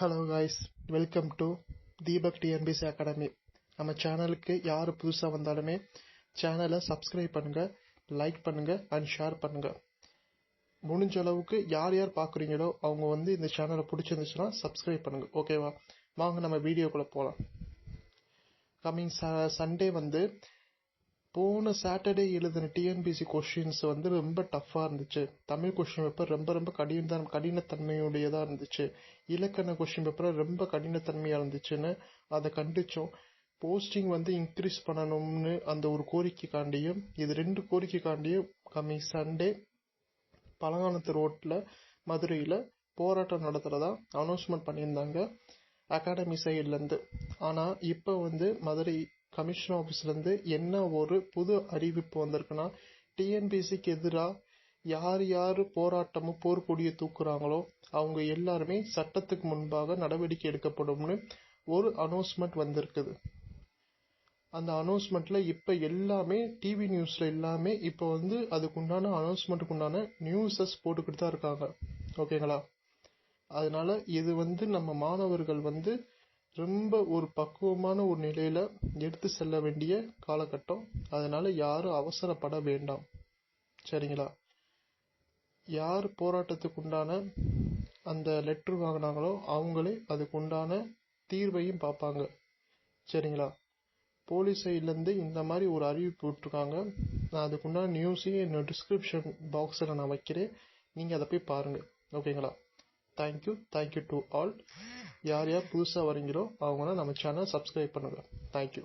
Hello guys, welcome to Deepak TNPSC academy. நம்ம சேனலுக்கு யார் புதுசாக வந்தாலுமே சேனலை சப்ஸ்கிரைப் பண்ணுங்க, லைக் பண்ணுங்க அண்ட் ஷேர் பண்ணுங்க. முடிஞ்ச அளவுக்கு யார் யார் பார்க்குறீங்களோ அவங்க இந்த சேனலை பிடிச்சிருந்துச்சுன்னா சப்ஸ்கிரைப் பண்ணுங்க. ஓகேவா? வாங்க நம்ம வீடியோக்குள்ளே போகலாம். கம்மிங் சண்டே போன சாட்டர்டே எழுதின டிஎன்பிசி கொஷின்ஸ் ரொம்ப டஃப்பாக இருந்துச்சு. தமிழ் கொஷின் பேப்பர் ரொம்ப கடினத்தன்மையுடையதாக இருந்துச்சு. இலக்கண கொஷின் பேப்பர் ரொம்ப கடினத்தன்மையாக இருந்துச்சுன்னு அதை கண்டிச்சோம். போஸ்டிங் இன்க்ரீஸ் பண்ணணும்னு அந்த ஒரு கோரிக்கைக்காண்டியும் இது 2 கோரிக்கைக்காண்டியும் கம்மிங் சண்டே பழங்கானத்து ரோட்டில் மதுரையில் போராட்டம் நடத்துகிறதா அனௌன்ஸ்மெண்ட் பண்ணியிருந்தாங்க அகாடமி சைட்லேருந்து. ஆனால் இப்போ மதுரை கமிஷன் ஆஃபீஸ்லேருந்து என்ன ஒரு புது அறிவிப்பு வந்திருக்குன்னா, டிஎன்பிசிக்கு எதிராக யார் யார் போராட்டமும் போர்க்கொடியை தூக்குறாங்களோ அவங்க எல்லாருமே சட்டத்துக்கு முன்பாக நடவடிக்கை எடுக்கப்படும்னு ஒரு அனௌன்ஸ்மெண்ட் வந்திருக்குது. அந்த அனௌன்ஸ்மெண்ட்ல இப்ப எல்லாமே டிவி நியூஸ்ல எல்லாமே இப்போ அதுக்குண்டான அனௌன்ஸ்மெண்ட்டுக்கு உண்டான நியூஸஸ் போட்டுக்கிட்டு தான் இருக்காங்க. ஓகேங்களா? அதனால இது நம்ம மாணவர்கள் ரொம்ப ஒரு பக்குவமான ஒரு நிலையில எடுத்து செல்ல வேண்டிய காலகட்டம். அதனால யாரும் அவசரப்பட வேண்டாம். சரிங்களா? யார் போராட்டத்துக்கு உண்டான அந்த லெட்டர் வாங்கினாங்களோ அவங்களே அதுக்கு உண்டான தீர்வையும் பார்ப்பாங்க. சரிங்களா? போலீஸ் சைட்லேருந்து இந்த மாதிரி ஒரு அறிவிப்பு விட்டுருக்காங்க. நான் அதுக்குண்டான நியூஸையும் என்னோட டிஸ்கிரிப்ஷன் பாக்ஸில் நான் வைக்கிறேன். நீங்கள் அதை போய் பாருங்கள். ஓகேங்களா? Thank you to all. யார் யார் புதுசாக வரீங்களோ அவங்களாம் நம்ம சேனல் சப்ஸ்கிரைப் பண்ணுங்கள். தேங்க்யூ.